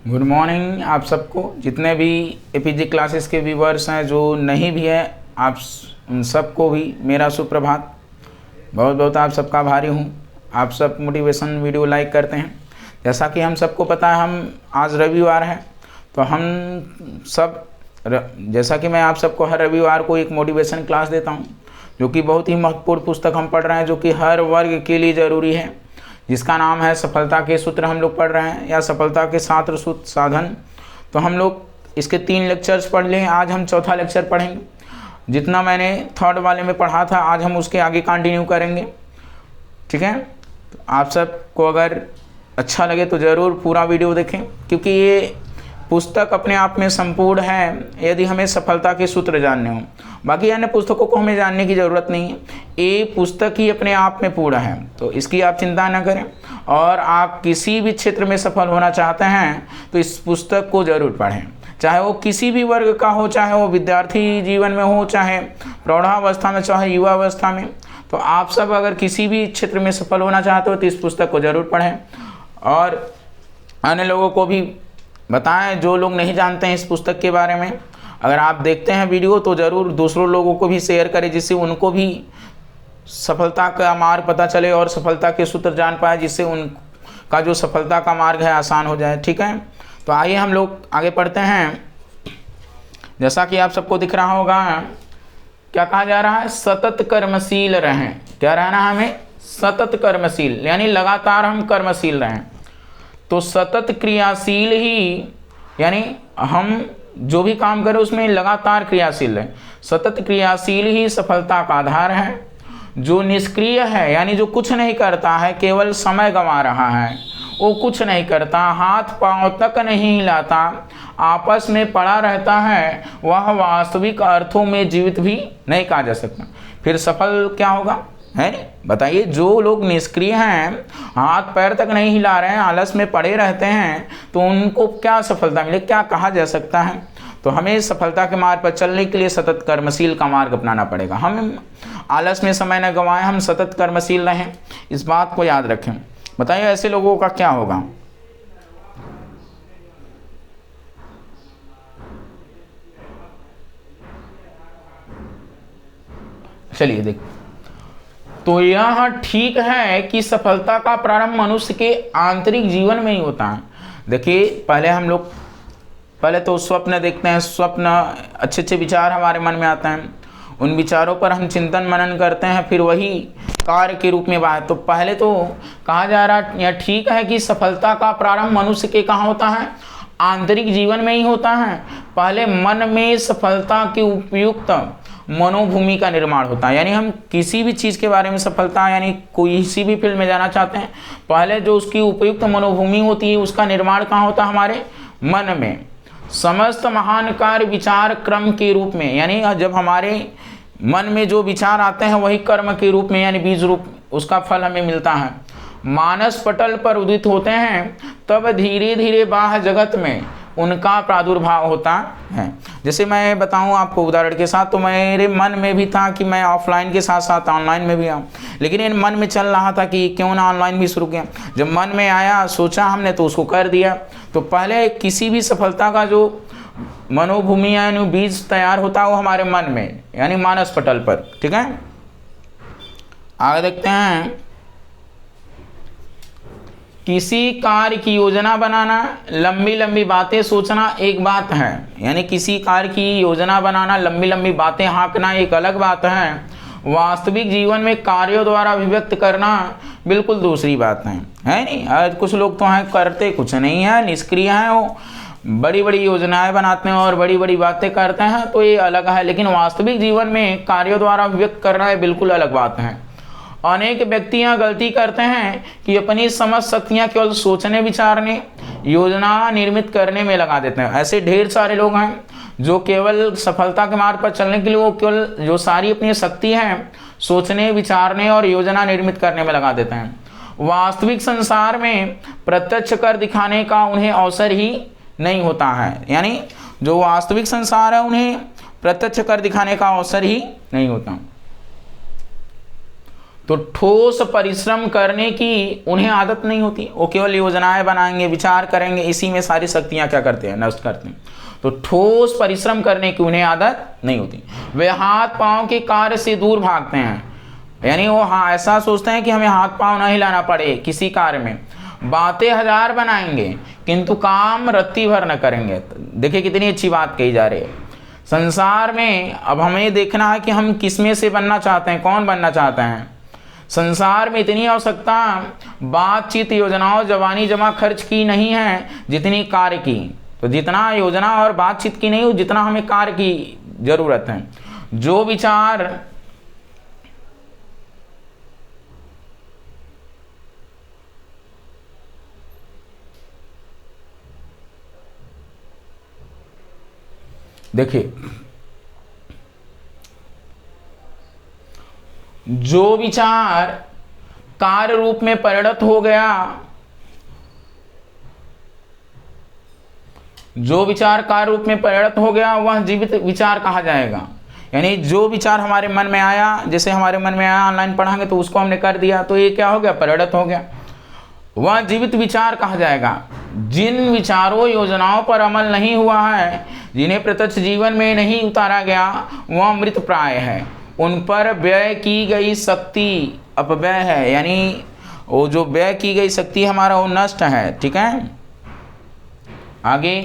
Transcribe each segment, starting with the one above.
Good morning आप सबको, जितने भी एपीजी क्लासेस के व्यूवर्स हैं, जो नहीं भी हैं, आप उन सबको भी मेरा सुप्रभात। बहुत बहुत आप सबका आभारी हूँ। आप सब मोटिवेशन वीडियो लाइक करते हैं। जैसा कि हम सबको पता है, हम आज रविवार है, तो हम सब जैसा कि मैं आप सबको हर रविवार को एक मोटिवेशन क्लास देता हूँ, जो कि बहुत ही महत्वपूर्ण पुस्तक हम पढ़ रहे हैं, जो कि हर वर्ग के लिए ज़रूरी है, जिसका नाम है सफलता के सूत्र। हम लोग पढ़ रहे हैं, या सफलता के 7 सूत्र साधन। तो हम लोग इसके 3 लेक्चर्स पढ़ लिए। आज हम चौथा लेक्चर पढ़ेंगे। जितना मैंने थर्ड वाले में पढ़ा था, आज हम उसके आगे कंटिन्यू करेंगे। ठीक है, तो आप सबको अगर अच्छा लगे तो ज़रूर पूरा वीडियो देखें, क्योंकि ये पुस्तक अपने आप में संपूर्ण है, यदि हमें सफलता के सूत्र जानने हों। बाकी अन्य पुस्तकों को हमें जानने की ज़रूरत नहीं है, ये पुस्तक ही अपने आप में पूर्ण है, तो इसकी आप चिंता न करें। और आप किसी भी क्षेत्र में सफल होना चाहते हैं तो इस पुस्तक को ज़रूर पढ़ें, चाहे वो किसी भी वर्ग का हो, चाहे वो विद्यार्थी जीवन में हो, चाहे प्रौढ़ावस्था में, चाहे युवावस्था में। तो आप सब अगर किसी भी क्षेत्र में सफल होना चाहते हो तो इस पुस्तक को ज़रूर पढ़ें, और अन्य लोगों को भी बताएं जो लोग नहीं जानते हैं इस पुस्तक के बारे में। अगर आप देखते हैं वीडियो तो ज़रूर दूसरों लोगों को भी शेयर करें, जिससे उनको भी सफलता का मार्ग पता चले और सफलता के सूत्र जान पाए, जिससे उनका जो सफलता का मार्ग है आसान हो जाए। ठीक है, तो आइए हम लोग आगे पढ़ते हैं। जैसा कि आप सबको दिख रहा होगा, क्या कहा जा रहा है? सतत कर्मशील रहें। क्या रहना है हमें? सतत कर्मशील, यानी लगातार हम कर्मशील रहें। तो सतत क्रियाशील ही, यानी हम जो भी काम करें उसमें लगातार क्रियाशील है। सतत क्रियाशील ही सफलता का आधार है। जो निष्क्रिय है, यानी जो कुछ नहीं करता है, केवल समय गंवा रहा है, वो कुछ नहीं करता, हाथ पांव तक नहीं हिलाता, आपस में पड़ा रहता है, वह वास्तविक अर्थों में जीवित भी नहीं कहा जा सकता। फिर सफल क्या होगा, है? बताइए। जो लोग निष्क्रिय हैं, हाथ पैर तक नहीं हिला रहे हैं, आलस में पड़े रहते हैं, तो उनको क्या सफलता मिले, क्या कहा जा सकता है? तो हमें सफलता के मार्ग पर चलने के लिए सतत कर्मशील का मार्ग अपनाना पड़ेगा। हम आलस में समय न गंवाएं, हम सतत कर्मशील रहें, इस बात को याद रखें। बताइए ऐसे लोगों का क्या होगा? चलिए देखो, तो यह ठीक है कि सफलता का प्रारंभ मनुष्य के आंतरिक जीवन में ही होता है। देखिए, पहले तो स्वप्न देखते हैं, स्वप्न अच्छे अच्छे विचार हमारे मन में आते हैं, उन विचारों पर हम चिंतन मनन करते हैं, फिर वही कार्य के रूप में बात। तो पहले तो कहा जा रहा है, यह ठीक है कि सफलता का प्रारंभ मनुष्य के कहाँ होता है? आंतरिक जीवन में ही होता है। पहले मन में सफलता के उपयुक्त मनोभूमि का निर्माण होता है। यानी हम किसी भी चीज़ के बारे में सफलता, यानी किसी भी फील्ड में जाना चाहते हैं, पहले जो उसकी उपयुक्त मनोभूमि होती है, उसका निर्माण कहाँ होता है? हमारे मन में। समस्त महान कार्य विचार क्रम के रूप में, यानी जब हमारे मन में जो विचार आते हैं वही कर्म के रूप में, यानी बीज रूप, उसका फल हमें मिलता है। मानस पटल पर उदित होते हैं, तब धीरे धीरे बाह्य जगत में उनका प्रादुर्भाव होता है। जैसे मैं बताऊं आपको उदाहरण के साथ, तो मेरे मन में भी था कि मैं ऑफलाइन के साथ साथ ऑनलाइन में भी आऊँ, लेकिन इन मन में चल रहा था कि क्यों ना ऑनलाइन भी शुरू किया। जब मन में आया, सोचा हमने, तो उसको कर दिया। तो पहले किसी भी सफलता का जो मनोभूमि यानी बीज तैयार होता है वो हमारे मन में, यानी मानस पटल पर। ठीक है, आगे देखते हैं। किसी कार्य की योजना बनाना, लंबी लंबी बातें सोचना एक बात है, यानी किसी कार्य की योजना बनाना, लंबी लंबी बातें हाँकना एक अलग बात है। वास्तविक जीवन में कार्यों द्वारा अभिव्यक्त करना बिल्कुल दूसरी बात है नहीं? आज कुछ लोग तो हैं, करते कुछ नहीं है, निष्क्रिय हैं, वो बड़ी बड़ी योजनाएं बनाते हैं और बड़ी बड़ी बातें करते हैं, तो ये अलग है। लेकिन वास्तविक जीवन में कार्यों द्वारा अभिव्यक्त करना ये बिल्कुल अलग बात है। अनेक व्यक्ति यहाँ गलती करते हैं कि अपनी समझ शक्तियाँ केवल सोचने विचारने, योजना निर्मित करने में लगा देते हैं। ऐसे ढेर सारे लोग हैं जो केवल सफलता के मार्ग पर चलने के लिए वो केवल जो सारी अपनी शक्ति है सोचने विचारने और योजना निर्मित करने में लगा देते हैं। वास्तविक संसार में प्रत्यक्ष कर दिखाने का उन्हें अवसर ही नहीं होता है, यानी जो वास्तविक संसार है उन्हें प्रत्यक्ष कर दिखाने का अवसर ही नहीं होता। तो ठोस परिश्रम करने की उन्हें आदत नहीं होती, वो केवल योजनाएं बनाएंगे, विचार करेंगे, इसी में सारी शक्तियां क्या करते हैं, नष्ट करते हैं। तो ठोस परिश्रम करने की उन्हें आदत नहीं होती। वे हाथ पांव के कार्य से दूर भागते हैं, यानी वो ऐसा सोचते हैं कि हमें हाथ पांव नहीं हिलाना पड़े किसी कार्य में। बातें हजार बनाएंगे किंतु काम रत्ती भर न करेंगे। देखिए कितनी अच्छी बात कही जा रही है। संसार में अब हमें देखना है कि हम किसमें से बनना चाहते हैं, कौन बनना चाहते हैं। संसार में इतनी आवश्यकता बातचीत, योजनाओं, जवानी जमा खर्च की नहीं है जितनी कार्य की। तो जितना योजना और बातचीत की नहीं हो, जितना हमें कार्य की जरूरत है। जो विचार देखिए, जो विचार कार्य रूप में परिणत हो गया, जो विचार कार्य रूप में परिणत हो गया वह जीवित विचार कहा जाएगा। यानी जो विचार हमारे मन में आया, जैसे हमारे मन में आया ऑनलाइन पढ़ाएंगे तो उसको हमने कर दिया, तो ये क्या हो गया, परिणत हो गया, वह जीवित विचार कहा जाएगा। जिन विचारों योजनाओं पर अमल नहीं हुआ है, जिन्हें प्रत्यक्ष जीवन में नहीं उतारा गया, वह मृत प्राय है। उन पर व्यय की गई शक्ति अपव्यय है, यानी वो जो व्यय की गई शक्ति हमारा वो नष्ट है। ठीक है, आगे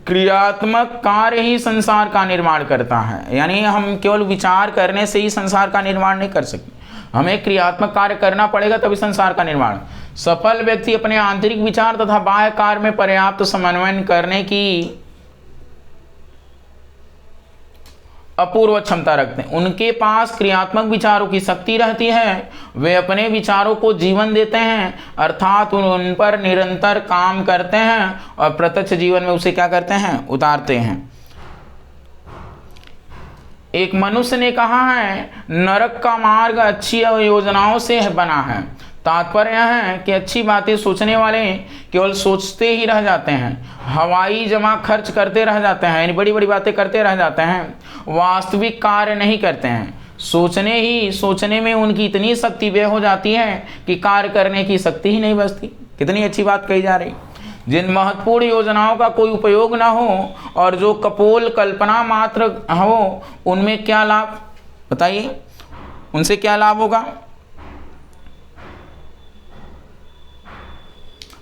क्रियात्मक कार्य ही संसार का निर्माण करता है। यानी हम केवल विचार करने से ही संसार का निर्माण नहीं कर सकते, हमें क्रियात्मक कार्य करना पड़ेगा तभी संसार का निर्माण। सफल व्यक्ति अपने आंतरिक विचार तथा बाह्य कार्य में पर्याप्त समन्वय करने की अपूर्व क्षमता रखते हैं। उनके पास क्रियात्मक विचारों की शक्ति रहती है, वे अपने विचारों को जीवन देते हैं, अर्थात उन पर निरंतर काम करते हैं और प्रत्यक्ष जीवन में उसे क्या करते हैं, उतारते हैं। एक मनुष्य ने कहा है, नरक का मार्ग अच्छी योजनाओं से बना है। तात्पर्य यह है कि अच्छी बातें सोचने वाले केवल सोचते ही रह जाते हैं, हवाई जमा खर्च करते रह जाते हैं, यानी बड़ी बड़ी बातें करते रह जाते हैं, वास्तविक कार्य नहीं करते हैं। सोचने में उनकी इतनी शक्ति व्यय हो जाती है कि कार्य करने की शक्ति ही नहीं बचती। कितनी अच्छी बात कही जा रही। जिन महत्वपूर्ण योजनाओं का कोई उपयोग ना हो और जो कपोल कल्पना मात्र हो, उनमें क्या लाभ, बताइए, उनसे क्या लाभ होगा।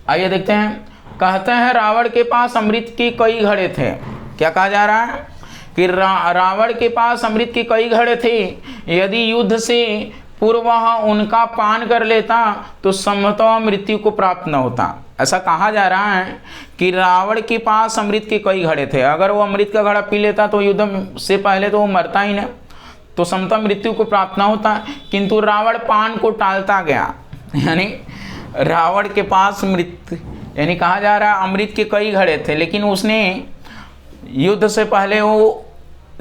आइए देखते हैं। कहते हैं रावण के पास अमृत की कई घड़े थे। क्या कहा जा रहा है कि रावण के पास अमृत की कई घड़े थे, यदि युद्ध से पूर्व वह उनका पान कर लेता तो संभवतः मृत्यु को प्राप्त न होता। ऐसा कहा जा रहा है कि रावण के पास अमृत के कई घड़े थे, अगर वो अमृत का घड़ा पी लेता तो युद्ध से पहले तो वो मरता ही नहीं, तो संभवतः मृत्यु को प्राप्त न होता। किंतु रावण पान को टालता गया, यानी रावण के पास अमृत, यानी कहा जा रहा है अमृत के कई घड़े थे, लेकिन उसने युद्ध से पहले वो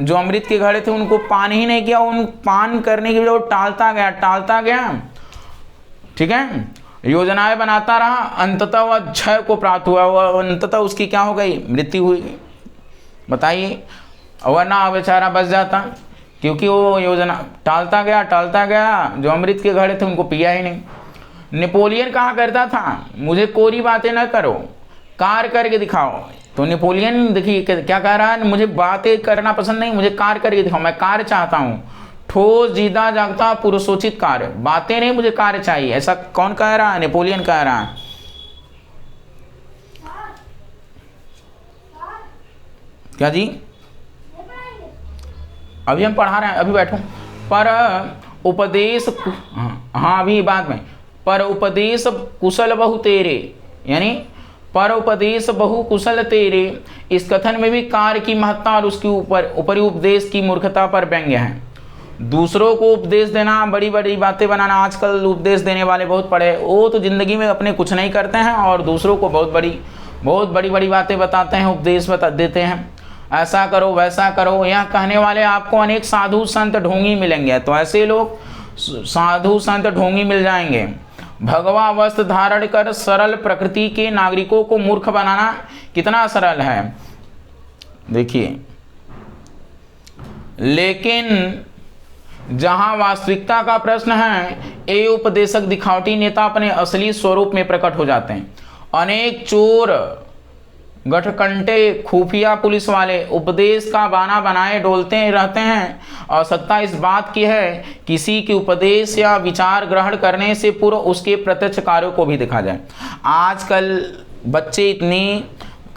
जो अमृत के घड़े थे उनको पान ही नहीं किया, उन पान करने की वजह वो टालता गया। ठीक है, योजनाएं बनाता रहा, अंततः वह क्षय को प्राप्त हुआ, वह अंततः उसकी क्या हो गई, मृत्यु हुई। बताइए, वरना बेचारा बच जाता, क्योंकि वो योजना टालता गया, जो अमृत के घड़े थे उनको पिया ही नहीं। नेपोलियन कहा करता था, मुझे कोरी बातें न करो, कार्य करके दिखाओ। तो नेपोलियन देखिए क्या कह रहा है, मुझे बातें करना पसंद नहीं, मुझे कार्य करके दिखाओ, मैं कार्य चाहता हूँ, ठोस जीता जागता पुरुषोचित कार्य, बातें नहीं, मुझे कार्य चाहिए। ऐसा कौन कह रहा है, नेपोलियन कह रहा है। क्या जी, अभी हम पढ़ा रहे हैं, अभी बैठो। पर उपदेश, हाँ अभी बाद में, पर उपदेश कुशल बहु तेरे, यानी पर उपदेश बहु कुशल तेरे, इस कथन में भी कार्य की महत्ता और उसके ऊपरी उपदेश की मूर्खता पर व्यंग्य है। दूसरों को उपदेश देना, बड़ी बड़ी बातें बनाना, आजकल उपदेश देने वाले बहुत पड़े, वो तो ज़िंदगी में अपने कुछ नहीं करते हैं और दूसरों को बहुत बड़ी बातें बताते हैं, उपदेश बता देते हैं, ऐसा करो वैसा करो। यह कहने वाले आपको अनेक साधु संत ढोंगी मिलेंगे, तो ऐसे लोग साधु संत ढोंगी मिल जाएंगे। भगवा वस्त्र धारण कर सरल प्रकृति के नागरिकों को मूर्ख बनाना कितना सरल है, देखिए। लेकिन जहां वास्तविकता का प्रश्न है, ये उपदेशक दिखावटी नेता अपने असली स्वरूप में प्रकट हो जाते हैं। अनेक चोर, गठकंटे, खुफिया पुलिस वाले उपदेश का बहाना बनाए डोलते रहते हैं। आवश्यकता इस बात की है किसी के उपदेश या विचार ग्रहण करने से पूर्व उसके प्रत्यक्ष कार्यों को भी देखा जाए। आजकल बच्चे इतनी,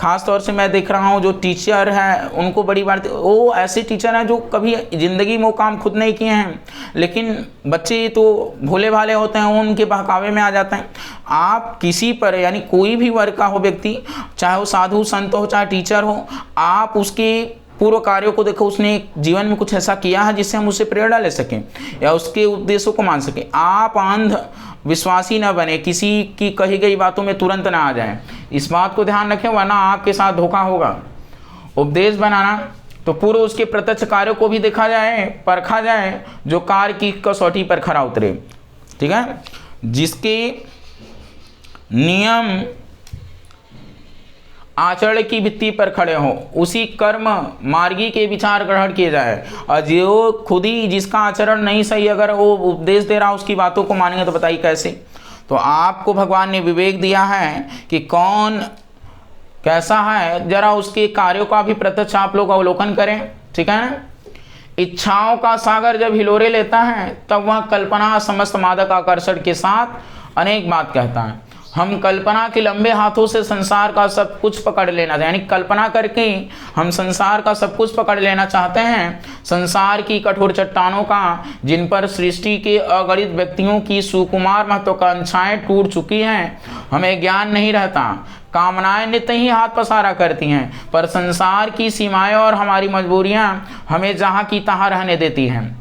खास तौर से मैं देख रहा हूँ जो टीचर हैं उनको बड़ी बार, वो ऐसे टीचर हैं जो कभी ज़िंदगी में वो काम खुद नहीं किए हैं, लेकिन बच्चे तो भोले भाले होते हैं, उनके बहकावे में आ जाते हैं। आप किसी पर, यानी कोई भी वर्ग का हो व्यक्ति, चाहे वो साधु संत हो चाहे टीचर हो, आप उसके पूर्व कार्यों को देखो, उसने जीवन में कुछ ऐसा किया है जिससे हम उससे प्रेरणा ले सकें या उसके उपदेशों को मान सकें। आप अंध विश्वासी न बने, किसी की कही गई बातों में तुरंत ना आ जाएं, इस बात को ध्यान रखें, वरना आपके साथ धोखा होगा। उपदेश बनाना तो पूर्व उसके प्रत्यक्ष कार्यों को भी देखा जाए, परखा जाए, जो कार्य की कसौटी पर खरा उतरे। ठीक है, जिसके नियम आचरण की भित्ति पर खड़े हो, उसी कर्म मार्गी के विचार ग्रहण किए जाए। और जो खुद ही जिसका आचरण नहीं सही, अगर वो उपदेश दे रहा उसकी बातों को मानेंगे तो बताइए कैसे। तो आपको भगवान ने विवेक दिया है कि कौन कैसा है, जरा उसके कार्यों का भी प्रत्यक्ष आप लोग अवलोकन करें। ठीक है ना। इच्छाओं का सागर जब हिलोरे लेता है तब वह कल्पना समस्त मादक आकर्षण के साथ अनेक बात कहता है। हम कल्पना के लंबे हाथों से संसार का सब कुछ पकड़ लेना, यानी कल्पना करके हम संसार का सब कुछ पकड़ लेना चाहते हैं। संसार की कठोर चट्टानों का, जिन पर सृष्टि के अगणित व्यक्तियों की सुकुमार महत्वाकांक्षाएं टूट चुकी हैं, हमें ज्ञान नहीं रहता। कामनाएं नित्य ही हाथ पसारा करती हैं, पर संसार की सीमाएं और हमारी मजबूरियां हमें जहां की तहां रहने देती हैं।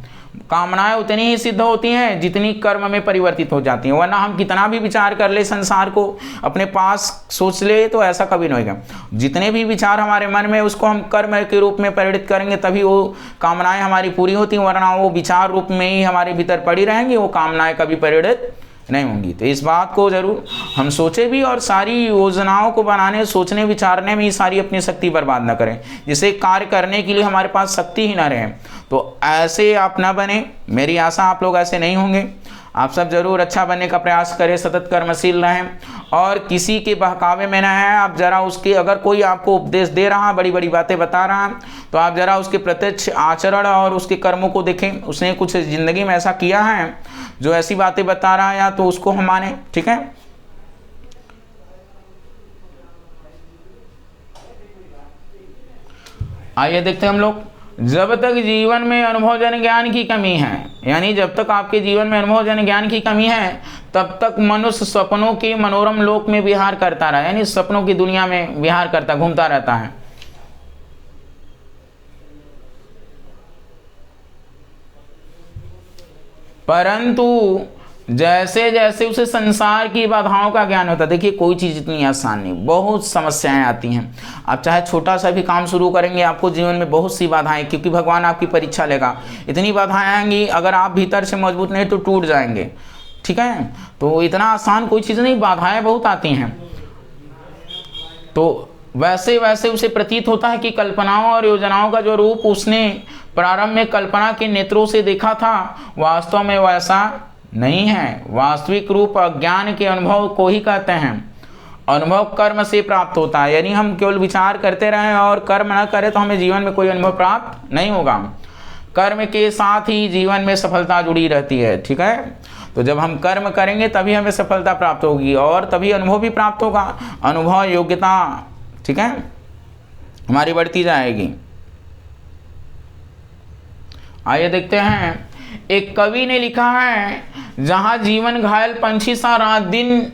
कामनाएं उतनी ही सिद्ध होती हैं जितनी कर्म में परिवर्तित हो जाती हैं, वरना हम कितना भी विचार कर ले, संसार को अपने पास सोच ले, तो ऐसा कभी नहीं होगा। जितने भी विचार हमारे मन में, उसको हम कर्म के रूप में परिणित करेंगे, तभी वो कामनाएं हमारी पूरी होती हैं, वरना वो विचार रूप में ही हमारे भीतर पड़ी रहेंगी, वो कामनाएं कभी परिणित नहीं होंगी। तो इस बात को जरूर हम सोचे भी, और सारी योजनाओं को बनाने, सोचने, विचारने में ही सारी अपनी शक्ति बर्बाद न करें, जिसे कार्य करने के लिए हमारे पास शक्ति ही ना रहे। तो ऐसे आप ना बने, मेरी आशा आप लोग ऐसे नहीं होंगे। आप सब जरूर अच्छा बनने का प्रयास करें, सतत कर्मशील रहें और किसी के बहकावे में ना है। आप जरा उसके, अगर कोई आपको उपदेश दे रहा, बड़ी बड़ी बातें बता रहा, तो आप जरा उसके प्रत्यक्ष आचरण और उसके कर्मों को देखें। उसने कुछ ज़िंदगी में ऐसा किया है जो ऐसी बातें बता रहा है, या तो उसको हम माने। ठीक है। आइए देखते हैं हम लोग। जब तक जीवन में अनुभवजन्य ज्ञान की कमी है, यानी जब तक आपके जीवन में अनुभवजन्य ज्ञान की कमी है, तब तक मनुष्य सपनों के मनोरम लोक में विहार करता रहा, यानी सपनों की दुनिया में विहार करता, घूमता रहता है। परंतु जैसे जैसे उसे संसार की बाधाओं का ज्ञान होता है, देखिए कोई चीज़ इतनी आसान नहीं, बहुत समस्याएं आती हैं। आप चाहे छोटा सा भी काम शुरू करेंगे, आपको जीवन में बहुत सी बाधाएं, क्योंकि भगवान आपकी परीक्षा लेगा। इतनी बाधाएं आएंगी, अगर आप भीतर से मजबूत नहीं तो टूट जाएंगे। ठीक है। तो इतना आसान कोई चीज़ नहीं, बाधाएं बहुत आती हैं। तो वैसे वैसे उसे प्रतीत होता है कि कल्पनाओं और योजनाओं का जो रूप उसने प्रारंभ में कल्पना के नेत्रों से देखा था, वास्तव में वैसा नहीं है। वास्तविक रूप अज्ञान के अनुभव को ही कहते हैं। अनुभव कर्म से प्राप्त होता है, यानी हम केवल विचार करते रहें और कर्म न करें तो हमें जीवन में कोई अनुभव प्राप्त नहीं होगा। कर्म के साथ ही जीवन में सफलता जुड़ी रहती है। ठीक है। तो जब हम कर्म करेंगे तभी हमें सफलता प्राप्त होगी, और तभी अनुभव भी प्राप्त होगा। अनुभव, योग्यता, ठीक है, हमारी बढ़ती जाएगी। आइए देखते हैं। एक कवि ने लिखा है, जहाँ जीवन घायल पंछी सा रात दिन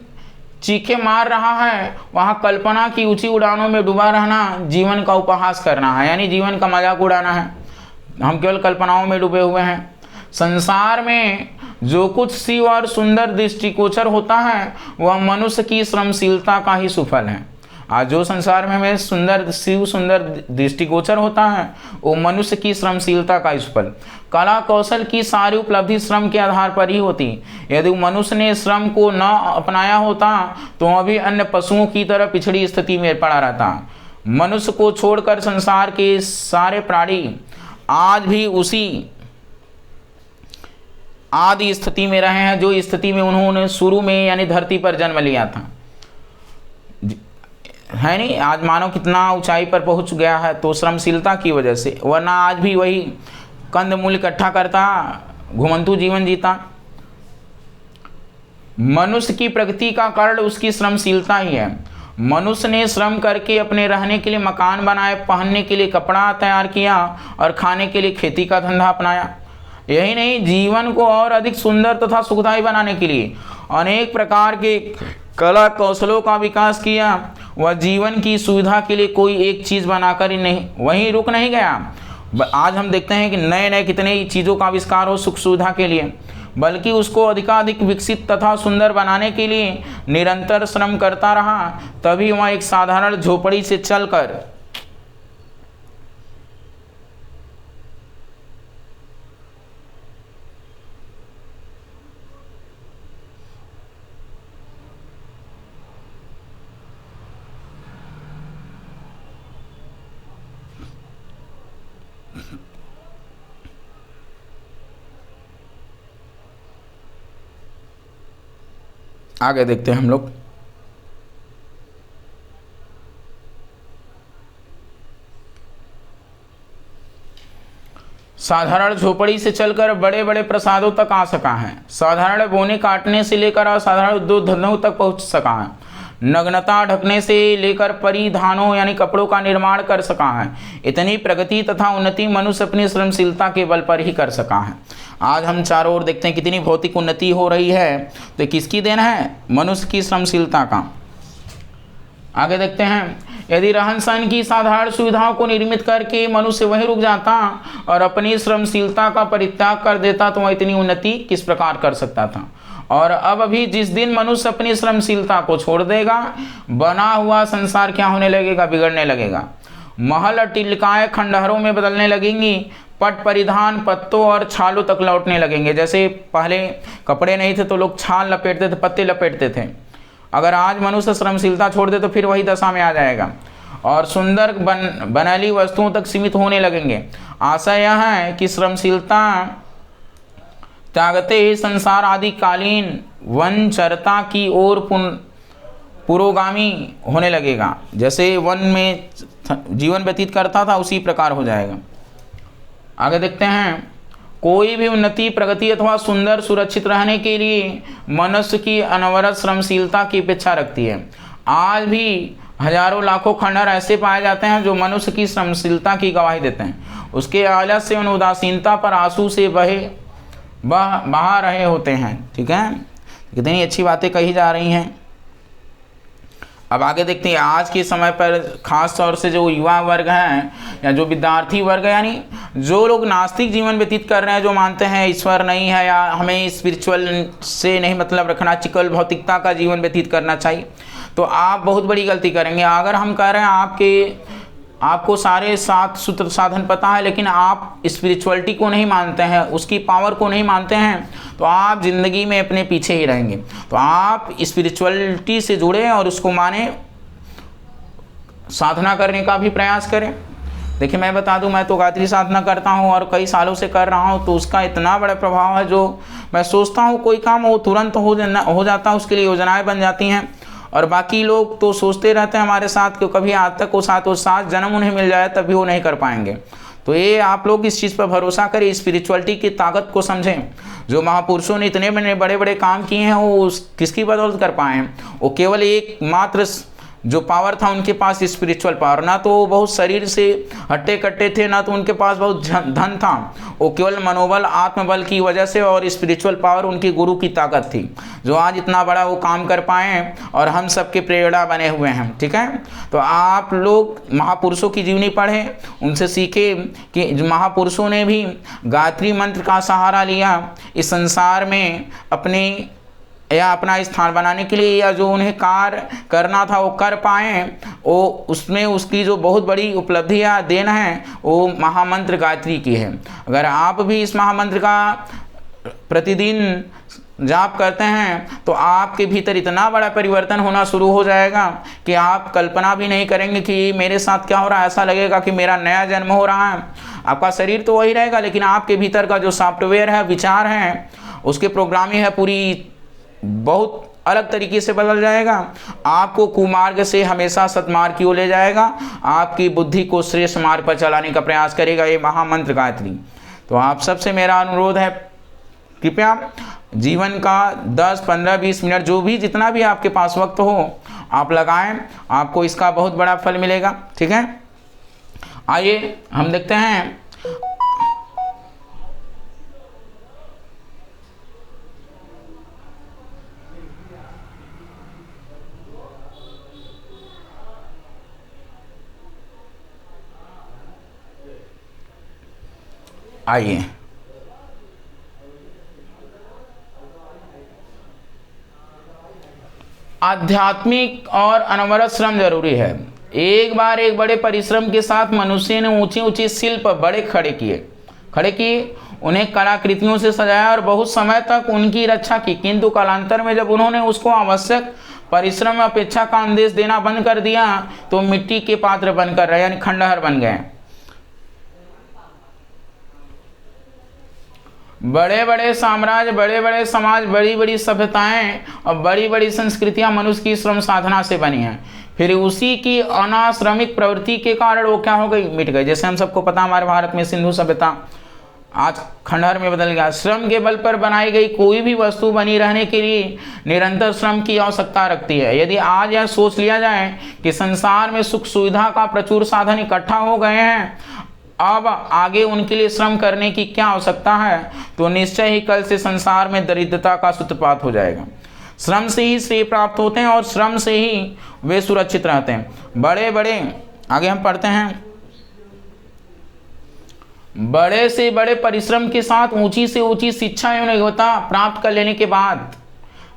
चीखे मार रहा है, वहाँ कल्पना की ऊंची उड़ानों में डूबा रहना जीवन का उपहास करना है, यानी जीवन का मजाक उड़ाना है। हम केवल कल्पनाओं में डूबे हुए हैं। संसार में जो कुछ शिव और सुंदर दृष्टिगोचर होता है, वह मनुष्य की श्रमशीलता का ही सुफल है। आज जो संसार में हमें सुंदर दृष्टिगोचर होता है, वो मनुष्य की श्रमशीलता का फल। कला कौशल की सारी उपलब्धि श्रम के आधार पर ही होती। यदि मनुष्य ने श्रम को न अपनाया होता तो अभी अन्य पशुओं की तरह पिछड़ी स्थिति में पड़ा रहता। मनुष्य को छोड़कर संसार के सारे प्राणी आज भी उसी आदि स्थिति में रहे हैं, जो स्थिति में उन्होंने शुरू में यानी धरती पर जन्म लिया था, है नहीं। आज मानव कितना ऊंचाई पर पहुंच गया है, तो श्रमशीलता की वजह से, वरना आज भी वही कंदमूल इकट्ठा करता, घुमंतू जीवन जीता। मनुष्य की प्रगति का कारण उसकी श्रमशीलता ही है। मनुष्य ने श्रम करके अपने रहने के लिए मकान बनाए, पहनने के लिए कपड़ा तैयार किया और खाने के लिए खेती का धंधा अपनाया। यही नहीं, जीवन को और अधिक सुंदर तथा सुखदायी बनाने के लिए अनेक प्रकार के कला कौशलों का विकास किया। वह जीवन की सुविधा के लिए कोई एक चीज़ बनाकर ही नहीं वहीं रुक नहीं गया। आज हम देखते हैं कि नए नए कितने ही चीज़ों का आविष्कार हो सुख सुविधा के लिए, बल्कि उसको अधिकाधिक विकसित तथा सुंदर बनाने के लिए निरंतर श्रम करता रहा। तभी वह एक साधारण झोपड़ी से चलकर आगे देखते हैं हम लोग। साधारण झोपड़ी से चलकर बड़े बड़े प्रसादों तक आ सका है। साधारण बोने काटने से लेकर असाधारण उद्योग धंधों तक पहुंच सका है। नग्नता ढकने से लेकर परिधानों यानी कपड़ों का निर्माण कर सका है। इतनी प्रगति तथा उन्नति मनुष्य अपनी श्रमशीलता के बल पर ही कर सका है। आज हम चारों ओर देखते हैं कितनी भौतिक उन्नति हो रही है, तो किसकी देन है? मनुष्य की श्रमशीलता का। आगे देखते हैं, यदि रहन सहन की साधारण सुविधाओं को निर्मित करके मनुष्य वहीं रुक जाता और अपनी श्रमशीलता का परित्याग कर देता, तो वह इतनी उन्नति किस प्रकार कर सकता था। और अब अभी जिस दिन मनुष्य अपनी श्रमशीलता को छोड़ देगा, बना हुआ संसार क्या होने लगेगा? बिगड़ने लगेगा। महल टिलकाएं खंडहरों में बदलने लगेंगी। पट परिधान पत्तों और छालों तक लौटने लगेंगे। जैसे पहले कपड़े नहीं थे तो लोग छाल लपेटते थे, पत्ते लपेटते थे। अगर आज मनुष्य श्रमशीलता छोड़ दे तो फिर वही दशा में आ जाएगा और सुंदर बनैली वस्तुओं तक सीमित होने लगेंगे। आशा यह है कि श्रमशीलता त्यागते ही संसार आदिकालीन वनचरता की ओर पुरोगामी होने लगेगा। जैसे वन में जीवन व्यतीत करता था उसी प्रकार हो जाएगा। आगे देखते हैं, कोई भी उन्नति प्रगति अथवा सुंदर सुरक्षित रहने के लिए मनुष्य की अनवरत श्रमशीलता की अपेक्षा रखती है। आज भी हजारों लाखों खंडहर ऐसे पाए जाते हैं जो मनुष्य की श्रमशीलता की गवाही देते हैं। उसके आलस्य और उदासीनता पर आंसू से बहा रहे होते हैं। ठीक है, कितनी अच्छी बातें कही जा रही हैं। अब आगे देखते हैं, आज के समय पर खास तौर से जो युवा वर्ग हैं या जो विद्यार्थी वर्ग है, यानी जो लोग नास्तिक जीवन व्यतीत कर रहे हैं, जो मानते हैं ईश्वर नहीं है या हमें स्पिरिचुअल से नहीं मतलब रखना, चिकल भौतिकता का जीवन व्यतीत करना चाहिए, तो आप बहुत बड़ी गलती करेंगे। अगर हम कह रहे हैं आपको सारे सात सूत्र साधन पता है, लेकिन आप स्पिरिचुअलिटी को नहीं मानते हैं, उसकी पावर को नहीं मानते हैं, तो आप ज़िंदगी में अपने पीछे ही रहेंगे। तो आप स्पिरिचुअलिटी से जुड़े और उसको माने, साधना करने का भी प्रयास करें। देखिए, मैं बता दूं, मैं तो गायत्री साधना करता हूं और कई सालों से कर रहा हूं, तो उसका इतना बड़ा प्रभाव है। जो मैं सोचता हूं कोई काम वो तुरंत हो जाता है, उसके लिए योजनाएँ बन जाती हैं। और बाकी लोग तो सोचते रहते हैं हमारे साथ कि कभी आज तक वो सात जन्म उन्हें मिल जाए तभी वो नहीं कर पाएंगे। तो ये आप लोग इस चीज़ पर भरोसा करें, स्पिरिचुअलिटी की ताकत को समझें। जो महापुरुषों ने इतने बड़े बड़े काम किए हैं वो किसकी बदौलत कर पाए हैं? वो केवल एक मात्र जो पावर था उनके पास, स्पिरिचुअल पावर। ना तो वो बहुत शरीर से हट्टे कट्टे थे, ना तो उनके पास बहुत धन था। वो केवल मनोबल आत्मबल की वजह से और स्पिरिचुअल पावर उनकी गुरु की ताकत थी, जो आज इतना बड़ा वो काम कर पाए और हम सबके प्रेरणा बने हुए हैं। ठीक है, तो आप लोग महापुरुषों की जीवनी पढ़ें, उनसे सीखें कि महापुरुषों ने भी गायत्री मंत्र का सहारा लिया इस संसार में अपना स्थान बनाने के लिए, या जो उन्हें कार्य करना था वो कर पाए। वो उसमें उसकी जो बहुत बड़ी उपलब्धि या देन है वो महामंत्र गायत्री की है। अगर आप भी इस महामंत्र का प्रतिदिन जाप करते हैं तो आपके भीतर इतना बड़ा परिवर्तन होना शुरू हो जाएगा कि आप कल्पना भी नहीं करेंगे कि मेरे साथ क्या हो रहा है। ऐसा लगेगा कि मेरा नया जन्म हो रहा है। आपका शरीर तो वही रहेगा, लेकिन आपके भीतर का जो सॉफ्टवेयर है, विचार हैं उसकी प्रोग्रामिंग है पूरी बहुत अलग तरीके से बदल जाएगा। आपको कुमार्ग से हमेशा सतमार्ग की ओर ले जाएगा, आपकी बुद्धि को श्रेष्ठ मार्ग पर चलाने का प्रयास करेगा ये महामंत्र गायत्री। तो आप सबसे मेरा अनुरोध है, कृपया जीवन का 10, 15, 20 मिनट जो भी जितना भी आपके पास वक्त हो आप लगाएं, आपको इसका बहुत बड़ा फल मिलेगा। ठीक है, आइए हम देखते हैं। आइए आध्यात्मिक और अनवरत श्रम जरूरी है। एक बार एक बड़े परिश्रम के साथ मनुष्य ने ऊंची ऊंची शिल्प बड़े खड़े किए, उन्हें कलाकृतियों से सजाया और बहुत समय तक उनकी रक्षा की, किंतु कालांतर में जब उन्होंने उसको आवश्यक परिश्रम अपेक्षा का आदेश देना बंद कर दिया तो मिट्टी के पात्र बनकर रहे, यानी खंडहर बन गए। बड़े बड़े साम्राज्य, बड़े बड़े समाज, बड़ी बड़ी सभ्यताएं और बड़ी बड़ी संस्कृतियां मनुष्य की श्रम साधना से बनी हैं। फिर उसी की अनाश्रमिक प्रवृत्ति के कारण वो क्या हो गई, मिट गई। जैसे हम सबको पता, हमारे भारत में सिंधु सभ्यता आज खंडहर में बदल गया। श्रम के बल पर बनाई गई कोई भी वस्तु बनी रहने के लिए निरंतर श्रम की आवश्यकता रखती है। यदि आज यह सोच लिया जाए कि संसार में सुख सुविधा का प्रचुर साधन इकट्ठा हो गए हैं, अब आगे उनके लिए श्रम करने की क्या आवश्यकता है, तो निश्चय ही कल से संसार में दरिद्रता का सूत्रपात हो जाएगा। श्रम से ही श्रेय प्राप्त होते हैं और श्रम से ही वे सुरक्षित रहते हैं। बड़े बड़े, आगे हम पढ़ते हैं, बड़े से बड़े परिश्रम के साथ ऊंची से ऊंची शिक्षा एवं योग्यता प्राप्त कर लेने के बाद,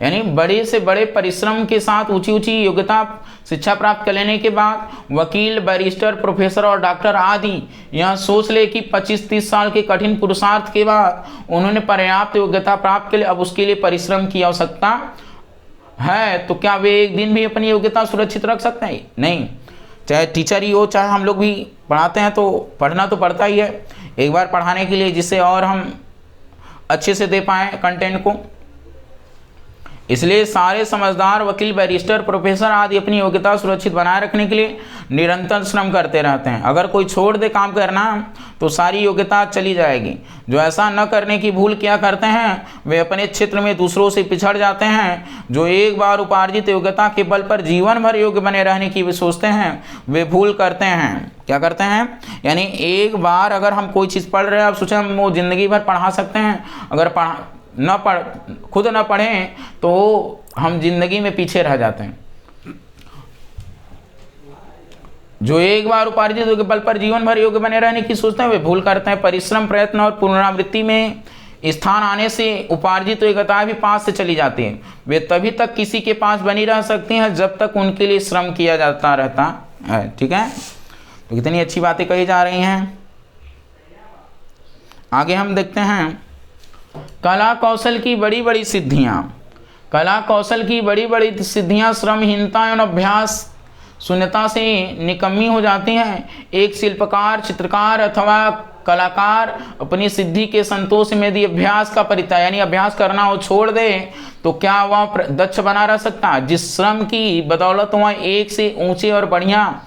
यानी बड़े से बड़े परिश्रम के साथ ऊंची ऊंची योग्यता शिक्षा प्राप्त कर लेने के बाद वकील, बैरिस्टर, प्रोफेसर और डॉक्टर आदि यह सोच ले कि 25-30 साल के कठिन पुरुषार्थ के बाद उन्होंने पर्याप्त योग्यता प्राप्त कर ली, अब उसके लिए परिश्रम की आवश्यकता है, तो क्या वे एक दिन भी अपनी योग्यता सुरक्षित रख सकते हैं? नहीं। चाहे टीचर ही हो, चाहे हम लोग भी पढ़ाते हैं तो पढ़ना तो पड़ता ही है एक बार पढ़ाने के लिए, जिससे और हम अच्छे से दे पाएँ कंटेंट को। इसलिए सारे समझदार वकील, बैरिस्टर, प्रोफेसर आदि अपनी योग्यता सुरक्षित बनाए रखने के लिए निरंतर श्रम करते रहते हैं। अगर कोई छोड़ दे काम करना तो सारी योग्यता चली जाएगी। जो ऐसा न करने की भूल किया करते हैं वे अपने क्षेत्र में दूसरों से पिछड़ जाते हैं। जो एक बार उपार्जित योग्यता के बल पर जीवन भर योग्य बने रहने की वे सोचते हैं, वे भूल करते हैं। क्या करते हैं? यानी एक बार अगर हम कोई चीज़ पढ़ रहे हैं, अब सोचें हम वो ज़िंदगी भर पढ़ा सकते हैं, अगर खुद न पढ़ें तो हम जिंदगी में पीछे रह जाते हैं। जो एक बार उपार्जित योग्य बल पर जीवन भर योग्य बने रहने की सोचते हैं वे भूल करते हैं। परिश्रम, प्रयत्न और पुनरावृत्ति में स्थान आने से उपार्जित योग्यता भी पास से चली जाती है। वे तभी तक किसी के पास बनी रह सकती हैं जब तक उनके लिए श्रम किया जाता रहता है। ठीक है, तो कितनी अच्छी बातें कही जा रही हैं। आगे हम देखते हैं कला कौशल की बड़ी बड़ी सिद्धियाँ। कला कौशल की बड़ी बड़ी सिद्धियाँ श्रमहीनता एवं अभ्यास शून्यता से निकम्मी हो जाती हैं। एक शिल्पकार, चित्रकार अथवा कलाकार अपनी सिद्धि के संतोष में यदि अभ्यास का परित्याग, यानी अभ्यास करना हो छोड़ दे, तो क्या वह दक्ष बना रह सकता? जिस श्रम की बदौलत वह एक से ऊंचे और बढ़िया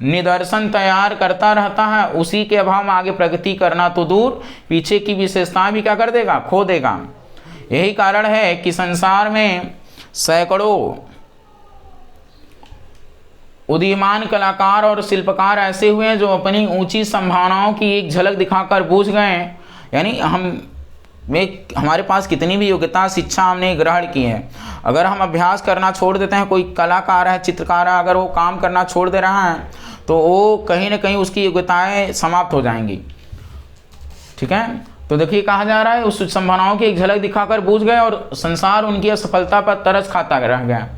निदर्शन तैयार करता रहता है, उसी के अभाव में आगे प्रगति करना तो दूर, पीछे की विशेषता भी क्या कर देगा? खो देगा। यही कारण है कि संसार में सैकड़ों उदीयमान कलाकार और शिल्पकार ऐसे हुए हैं जो अपनी ऊंची संभावनाओं की एक झलक दिखाकर बूझ गए। यानी हमारे पास कितनी भी योग्यता, शिक्षा हमने ग्रहण की है, अगर हम अभ्यास करना छोड़ देते हैं, कोई कलाकार है, चित्रकार है, अगर वो काम करना छोड़ दे रहा है तो वो कहीं ना कहीं उसकी योग्यताएं समाप्त हो जाएंगी। ठीक है, तो देखिए कहा जा रहा है उस संभावनाओं की एक झलक दिखाकर बूझ गए और संसार उनकी असफलता पर तरस खाता रह गया।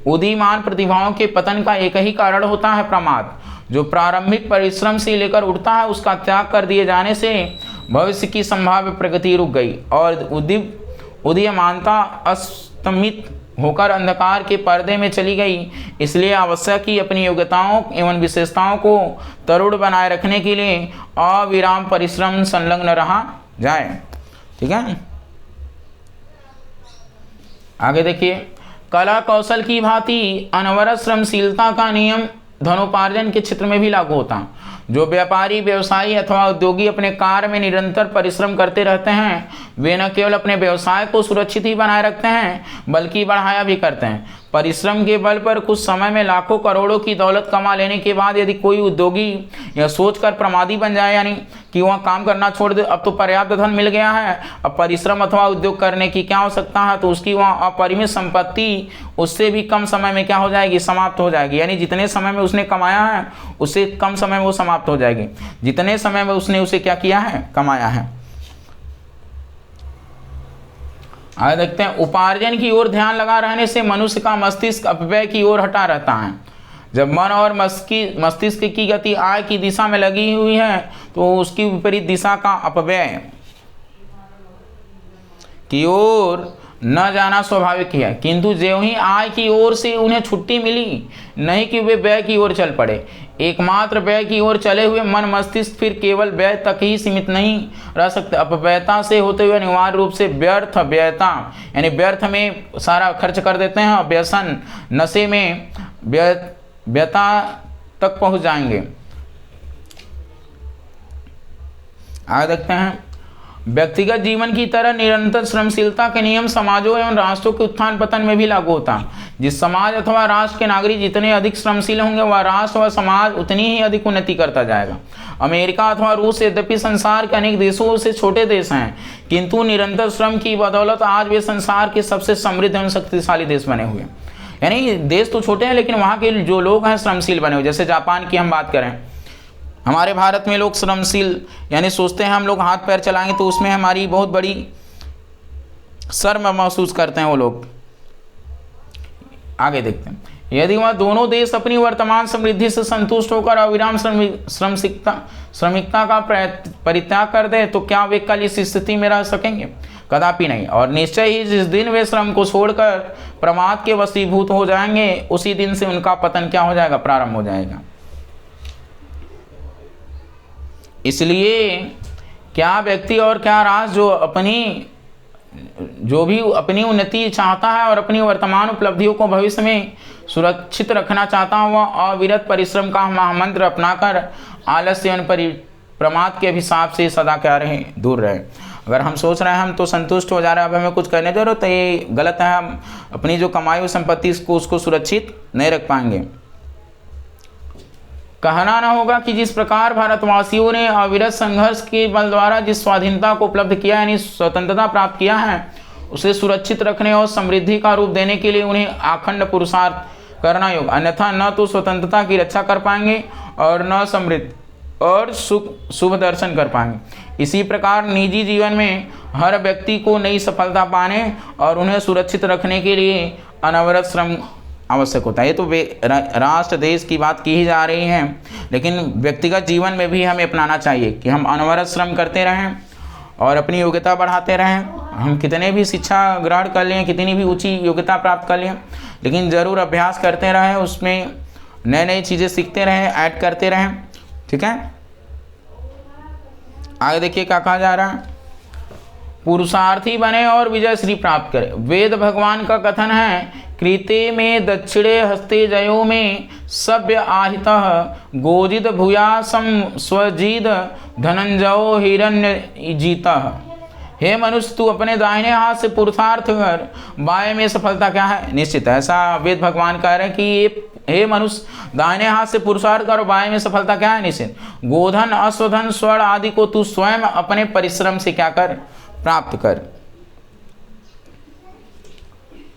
उदीयमान प्रतिभाओं के पतन का एक ही कारण होता है प्रमाद। जो प्रारंभिक परिश्रम से लेकर उठता है उसका त्याग कर दिए जाने से भविष्य की संभाव्य प्रगति रुक गई और उदीयमानता अस्तमित होकर अंधकार के पर्दे में चली गई। इसलिए आवश्यक ही अपनी योग्यताओं एवं विशेषताओं को तरुण बनाए रखने के लिए अविराम परिश्रम संलग्न रहा जाए। ठीक है, आगे देखिए, कला कौशल की भांति अनवरत श्रमशीलता का नियम धनोपार्जन के क्षेत्र में भी लागू होता। जो व्यापारी, व्यवसायी अथवा उद्योगी अपने कार्य में निरंतर परिश्रम करते रहते हैं, वे न केवल अपने व्यवसाय को सुरक्षित ही बनाए रखते हैं बल्कि बढ़ाया भी करते हैं। परिश्रम के बल पर कुछ समय में लाखों करोड़ों की दौलत कमा लेने के बाद यदि कोई उद्योगी यह सोचकर प्रमादी बन जाए, यानी कि वह काम करना छोड़ दे, अब तो पर्याप्त धन मिल गया है, अब परिश्रम अथवा उद्योग करने की क्या आवश्यकता है, तो उसकी वह अपरिमित संपत्ति उससे भी कम समय में क्या हो जाएगी, समाप्त हो जाएगी। यानी जितने समय में उसने कमाया है उससे कम समय में वो समाप्त हो जाएगी, जितने समय में उसने उसे क्या किया है, कमाया है। आगे देखते हैं, उपार्जन की ओर ध्यान लगा रहने से मनुष्य का मस्तिष्क अपव्यय की ओर हटा रहता है। जब मन और मस्तिष्क की गति आय की दिशा में लगी हुई है तो उसकी विपरीत दिशा का अपव्यय की ओर न जाना स्वाभाविक है, किंतु ज्यों ही आय की ओर से उन्हें छुट्टी मिली, नहीं कि वे व्यय की ओर चल पड़े। एकमात्र व्यय की ओर चले हुए मन मस्तिष्क फिर केवल व्यय तक ही सीमित नहीं रह सकते, अपव्ययता से होते हुए अनिवार्य रूप से व्ययता यानी व्यर्थ में सारा खर्च कर देते हैं और व्यसन नशे में व्ययता तक पहुंच जाएंगे। आगे देखते हैं, व्यक्तिगत जीवन की तरह निरंतर श्रमशीलता के नियम समाजों एवं राष्ट्रों के उत्थान पतन में भी लागू होता। जिस समाज अथवा राष्ट्र के नागरिक जितने अधिक श्रमशील होंगे वह राष्ट्र व समाज उतनी ही अधिक उन्नति करता जाएगा। अमेरिका अथवा रूस यद्यपि संसार के अनेक देशों से छोटे देश हैं, किंतु निरंतर श्रम की बदौलत आज वे संसार के सबसे समृद्ध एवं शक्तिशाली देश बने हुए हैं। यानी देश तो छोटे हैं लेकिन वहाँ के जो लोग हैं श्रमशील बने हुए। जैसे जापान की हम बात करें, हमारे भारत में लोग श्रमशील यानी सोचते हैं हम लोग हाथ पैर चलाएंगे तो उसमें हमारी बहुत बड़ी शर्म महसूस करते हैं वो लोग। आगे देखते हैं, यदि वह दोनों देश अपनी वर्तमान समृद्धि से संतुष्ट होकर अविराम श्रमिकता का परित्याग कर दे तो क्या वे कल इस स्थिति में रह सकेंगे? कदापि नहीं। और निश्चय ही जिस दिन वे श्रम को छोड़कर प्रमाद के वशीभूत हो जाएंगे उसी दिन से उनका पतन क्या हो जाएगा, प्रारंभ हो जाएगा। इसलिए क्या व्यक्ति और क्या राष्ट्र जो भी अपनी उन्नति चाहता है और अपनी वर्तमान उपलब्धियों को भविष्य में सुरक्षित रखना चाहता है वह अविरत परिश्रम का महामंत्र अपनाकर आलस्य एवं प्रमाद के अभिशाप से सदा क्या रहे, दूर रहे। अगर हम सोच रहे हैं हम तो संतुष्ट हो जा रहे हैं, अब हमें कुछ करने की जरूरत है, ये गलत है। हम अपनी जो कमाई हुई संपत्ति उसको सुरक्षित नहीं रख पाएंगे। कहना न होगा कि जिस प्रकार भारतवासियों ने अविरत संघर्ष के बल द्वारा जिस स्वाधीनता को उपलब्ध किया यानी स्वतंत्रता प्राप्त किया है उसे सुरक्षित रखने और समृद्धि का रूप देने के लिए उन्हें अखंड पुरुषार्थ करना होगा, अन्यथा न तो स्वतंत्रता की रक्षा कर पाएंगे और न समृद्धि और शुभ दर्शन कर पाएंगे। इसी प्रकार निजी जीवन में हर व्यक्ति को नई सफलता पाने और उन्हें सुरक्षित रखने के लिए अनवरत श्रम आवश्यक होता है। ये तो राष्ट्र देश की बात की ही जा रही है, लेकिन व्यक्तिगत जीवन में भी हमें अपनाना चाहिए कि हम अनवरत श्रम करते रहें और अपनी योग्यता बढ़ाते रहें। हम कितने भी शिक्षा ग्रहण कर लें, कितनी भी ऊंची योग्यता प्राप्त कर लें, लेकिन ज़रूर अभ्यास करते रहें, उसमें नई नई चीज़ें सीखते रहें, ऐड करते रहें। ठीक है, आगे देखिए क्या कहा जा रहा है, पुरुषार्थी बने और विजय श्री प्राप्त करें। वेद भगवान का कथन है, कृते में दक्षिणे हस्ते जयो में सभ्य आहितः गोजित भूयासम स्वजीद धनंजयो हिरण्य जीतः। हे मनुष्य तू अपने दाहिने हाथ से पुरुषार्थ कर, बाएं में सफलता क्या है, निश्चित है। ऐसा वेद भगवान कह रहे हैं कि हे मनुष्य दाहिने हाथ से पुरुषार्थ कर और बाएं में सफलता क्या है, निश्चित। गोधन अश्वधन स्वर्ण आदि को तू स्वयं अपने परिश्रम से क्या कर, प्राप्त कर।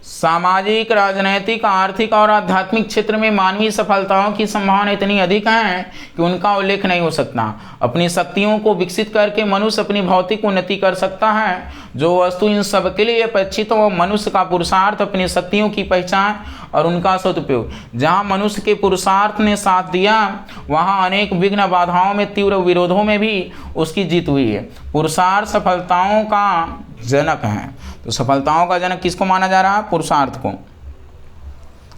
सामाजिक, राजनैतिक, आर्थिक और आध्यात्मिक क्षेत्र में मानवीय सफलताओं की संभावना इतनी अधिक है कि उनका उल्लेख नहीं हो सकता। अपनी शक्तियों को विकसित करके मनुष्य अपनी भौतिक उन्नति कर सकता है। जो वस्तु इन सब के लिए अपेक्षित हो मनुष्य का पुरुषार्थ, अपनी शक्तियों की पहचान और उनका सदुपयोग। जहाँ मनुष्य के पुरुषार्थ ने साथ दिया वहाँ अनेक विघ्न बाधाओं में, तीव्र विरोधों में भी उसकी जीत हुई है। पुरुषार्थ सफलताओं का जनक है। तो सफलताओं का जनक किसको माना जा रहा है, पुरुषार्थ को।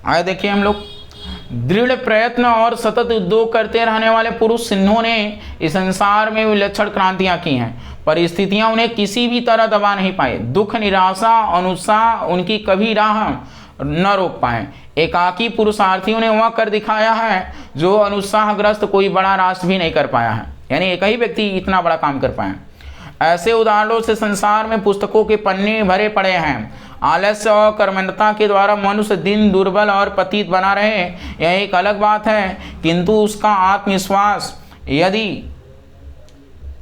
आगे देखिए हम लोग, दृढ़ प्रयत्न और सतत उद्योग करते रहने वाले पुरुष सिंहों ने इस संसार में विलक्षण क्रांतियां की हैं। परिस्थितियां उन्हें किसी भी तरह दबा नहीं पाए। दुख, निराशा, अनुत्साह उनकी कभी राह न रोक पाए। एकाकी पुरुषार्थी ने वह कर दिखाया है जो अनुत्साहग्रस्त कोई बड़ा राष्ट्र भी नहीं कर पाया है। यानी एक ही व्यक्ति इतना बड़ा काम कर पाए। ऐसे उदाहरणों से संसार में पुस्तकों के पन्ने भरे पड़े हैं। आलस्य और कर्मण्यता के द्वारा मनुष्य दिन दुर्बल और पतित बना रहे, यह एक अलग बात है, किंतु उसका आत्मविश्वास यदि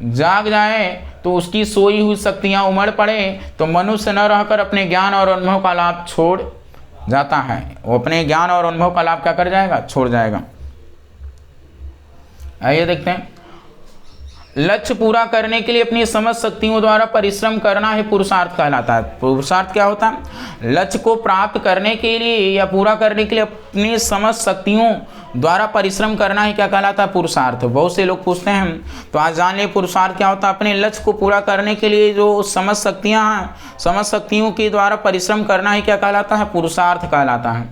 जाग जाए तो उसकी सोई हुई शक्तियां उमड़ पड़े तो मनुष्य न रहकर अपने ज्ञान और अनुभव का लाभ छोड़ जाता है। वो अपने ज्ञान और अनुभव का लाभ क्या कर जाएगा? छोड़ जाएगा। आइए देखते हैं। लक्ष्य पूरा करने के लिए अपनी समझ शक्तियों द्वारा परिश्रम करना ही पुरुषार्थ कहलाता है। पुरुषार्थ क्या होता है? लक्ष्य को प्राप्त करने के लिए या पूरा करने के लिए अपनी समझ शक्तियों द्वारा परिश्रम करना ही क्या कहलाता है? पुरुषार्थ। बहुत से लोग पूछते हैं, तो आज जान लिए पुरुषार्थ क्या होता है। अपने लक्ष्य को पूरा करने के लिए जो समझ शक्तियाँ हैं, समझ शक्तियों के द्वारा परिश्रम करना ही क्या कहलाता है? पुरुषार्थ कहलाता है।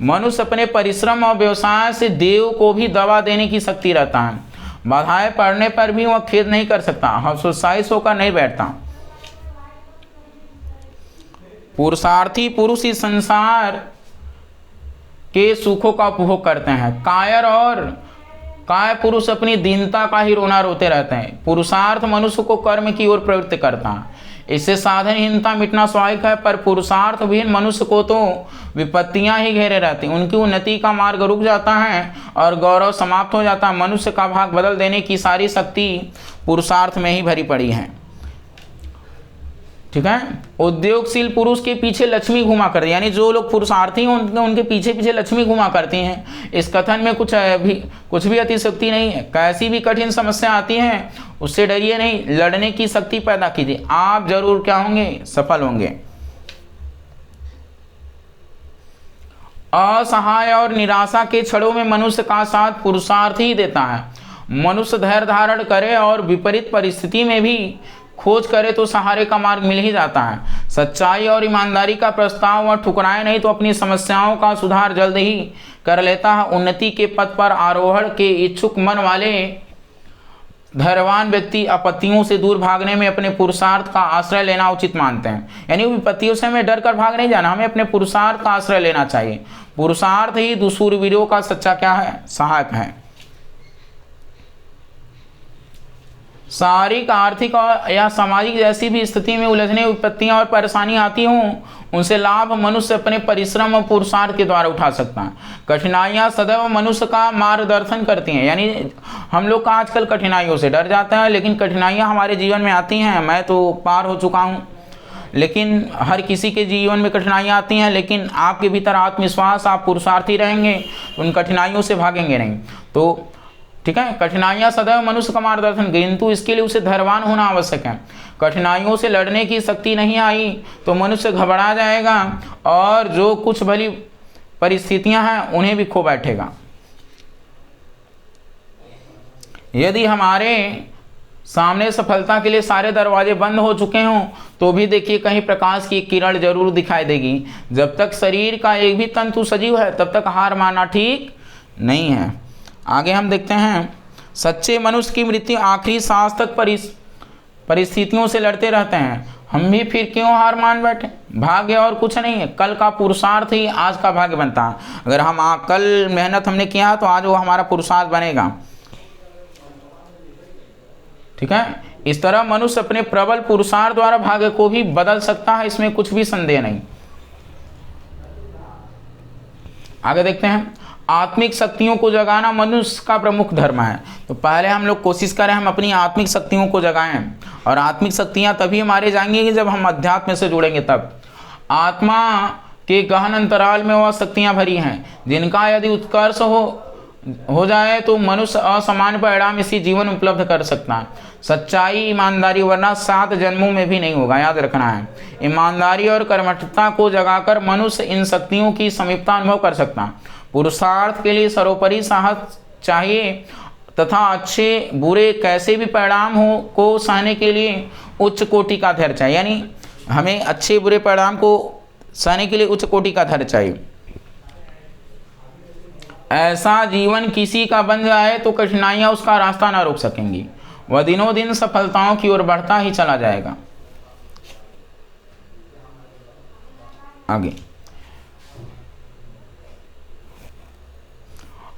मनुष्य अपने परिश्रम और व्यवसाय से देव को भी दवा देने की शक्ति रहता है। बाधाएं पड़ने पर भी वह खेद नहीं कर सकता, हतोत्साहित होकर नहीं बैठता। पुरुषार्थी पुरुष इस संसार के सुखों का उपभोग करते हैं। काय पुरुष अपनी दीनता का ही रोना रोते रहते हैं। पुरुषार्थ मनुष्य को कर्म की ओर प्रवृत्त करता है। इससे साधनहीनता मिटना स्वाभाविक है, पर पुरुषार्थ विहीन मनुष्य को तो विपत्तियां ही घेरे रहती। उनकी उन्नति का मार्ग रुक जाता है और गौरव समाप्त हो जाता है। मनुष्य का भाग बदल देने की सारी शक्ति पुरुषार्थ में ही भरी पड़ी है। ठीक है। उद्योगशील पुरुष के पीछे लक्ष्मी घुमा करती है, यानी जो लोग पुरुषार्थी हैं उनके पीछे पीछे लक्ष्मी घुमा करती हैं। इस कथन में कुछ भी अतिशयोक्ति नहीं है। कैसी भी कठिन समस्या आती है उससे डरिए नहीं, लड़ने की शक्ति पैदा कीजिए, आप जरूर क्या होंगे? सफल होंगे। असहाय और निराशा के क्षणों में मनुष्य का साथ पुरुषार्थ ही देता है। मनुष्य धैर्य धारण करे और विपरीत परिस्थिति में भी खोज करे तो सहारे का मार्ग मिल ही जाता है। सच्चाई और ईमानदारी का प्रस्ताव वह ठुकराए नहीं तो अपनी समस्याओं का सुधार जल्द ही कर लेता है। उन्नति के पथ पर आरोहण के इच्छुक मन वाले धैर्यवान व्यक्ति आपत्तियों से दूर भागने में अपने पुरुषार्थ का आश्रय लेना उचित मानते हैं। यानी विपत्तियों से हमें डर कर भाग नहीं जाना, हमें अपने पुरुषार्थ का आश्रय लेना चाहिए। पुरुषार्थ ही दुसूरवीरों का सच्चा क्या है? सहायक है। शारीरिक, आर्थिक या सामाजिक जैसी भी स्थिति में उलझने, विपत्तियां और परेशानी आती हों, उनसे लाभ मनुष्य अपने परिश्रम और पुरुषार्थ के द्वारा उठा सकता है। कठिनाइयां सदैव मनुष्य का मार्गदर्शन करती हैं। यानी हम लोग का आजकल कठिनाइयों से डर जाता है, लेकिन कठिनाइयां हमारे जीवन में आती हैं। मैं तो पार हो चुका हूँ, लेकिन हर किसी के जीवन में कठिनाइयां आती हैं। लेकिन आपके भीतर आत्मविश्वास, आप पुरुषार्थी रहेंगे, उन कठिनाइयों से भागेंगे नहीं। तो ठीक है, कठिनाइयां सदैव मनुष्य का मार्गदर्शन, किंतु इसके लिए उसे धैर्यवान होना आवश्यक है। कठिनाइयों से लड़ने की शक्ति नहीं आई तो मनुष्य घबरा जाएगा और जो कुछ भली परिस्थितियां हैं उन्हें भी खो बैठेगा। यदि हमारे सामने सफलता के लिए सारे दरवाजे बंद हो चुके हों तो भी देखिए कहीं प्रकाश की किरण जरूर दिखाई देगी। जब तक शरीर का एक भी तंतु सजीव है तब तक हार मानना ठीक नहीं है। आगे हम देखते हैं, सच्चे मनुष्य की मृत्यु आखिरी सांस तक परिस्थितियों से लड़ते रहते हैं। हम भी फिर क्यों हार मान बैठे? भाग्य और कुछ नहीं है, कल का पुरुषार्थ ही आज का भाग्य बनता है। अगर हम कल मेहनत हमने किया तो आज वो हमारा पुरुषार्थ बनेगा। ठीक है, इस तरह मनुष्य अपने प्रबल पुरुषार्थ द्वारा भाग्य को भी बदल सकता है, इसमें कुछ भी संदेह नहीं। आगे देखते हैं, आत्मिक शक्तियों को जगाना मनुष्य का प्रमुख धर्म है। तो पहले हम लोग कोशिश करें हम अपनी आत्मिक शक्तियों को जगाएं, और आत्मिक शक्तियां तभी हमारे जाएंगी कि जब हम अध्यात्म से जुड़ेंगे तब। आत्मा के गहन अंतराल में वह शक्तियां भरी हैं जिनका यदि उत्कर्ष हो जाए तो मनुष्य असामान्य परिणाम इसी जीवन उपलब्ध कर सकता है। सच्चाई, ईमानदारी, वरना 7 जन्मों में भी नहीं होगा, याद रखना है। ईमानदारी और कर्मठता को जगाकर मनुष्य इन शक्तियों की समीपता अनुभव कर सकता है। पुरुषार्थ के लिए सर्वोपरि साहस चाहिए तथा अच्छे बुरे कैसे भी परिणाम हो को सहने के लिए उच्च कोटि का धैर्य चाहिए। यानी हमें अच्छे बुरे परिणाम को सहने के लिए उच्च कोटि का धैर्य चाहिए। ऐसा जीवन किसी का बन जाए तो कठिनाइयां उसका रास्ता ना रोक सकेंगी। वह दिनों दिन सफलताओं की ओर बढ़ता ही चला जाएगा। आगे,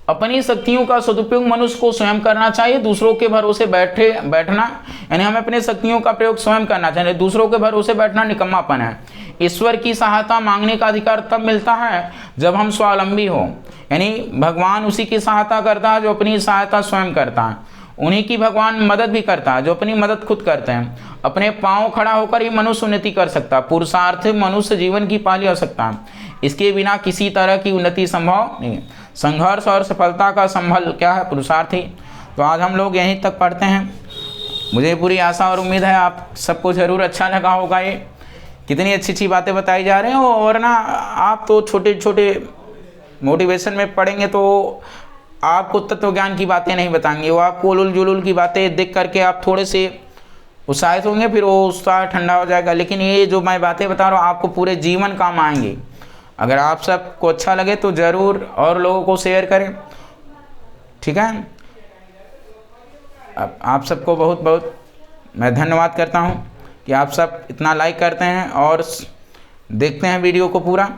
अपनी शक्तियों का सदुपयोग मनुष्य को स्वयं करना चाहिए। दूसरों के भरोसे बैठना यानी हमें अपनी शक्तियों का प्रयोग स्वयं करना चाहिए। दूसरों के भरोसे बैठना निकम्मापन है। ईश्वर की सहायता मांगने का अधिकार तब मिलता है जब हम स्वावलंबी हो, यानी भगवान उसी की सहायता करता है जो अपनी सहायता स्वयं करता है। उन्हीं की भगवान मदद भी करता है जो अपनी मदद खुद करते हैं। अपने पांव खड़ा होकर ही मनुष्य उन्नति कर सकता है। पुरुषार्थ मनुष्य जीवन की पहली आवश्यकता है, इसके बिना किसी तरह की उन्नति संभव नहीं है। संघर्ष और सफलता का संबल क्या है? पुरुषार्थ ही। तो आज हम लोग यहीं तक पढ़ते हैं। मुझे पूरी आशा और उम्मीद है आप सबको ज़रूर अच्छा लगा होगा। ये कितनी अच्छी अच्छी बातें बताई जा रहे हैं। और ना आप तो छोटे छोटे मोटिवेशन में पढ़ेंगे तो आपको तत्व ज्ञान की बातें नहीं बताएंगे, वो आपको उलुल जुलुल की बातें देख करके आप थोड़े से उत्साहित होंगे, फिर वो उत्साह ठंडा हो जाएगा। लेकिन ये जो मैं बातें बता रहा हूँ आपको पूरे जीवन काम आएंगे। अगर आप सबको अच्छा लगे तो ज़रूर और लोगों को शेयर करें, ठीक है। अब आप सबको बहुत बहुत मैं धन्यवाद करता हूँ कि आप सब इतना लाइक करते हैं और देखते हैं वीडियो को पूरा।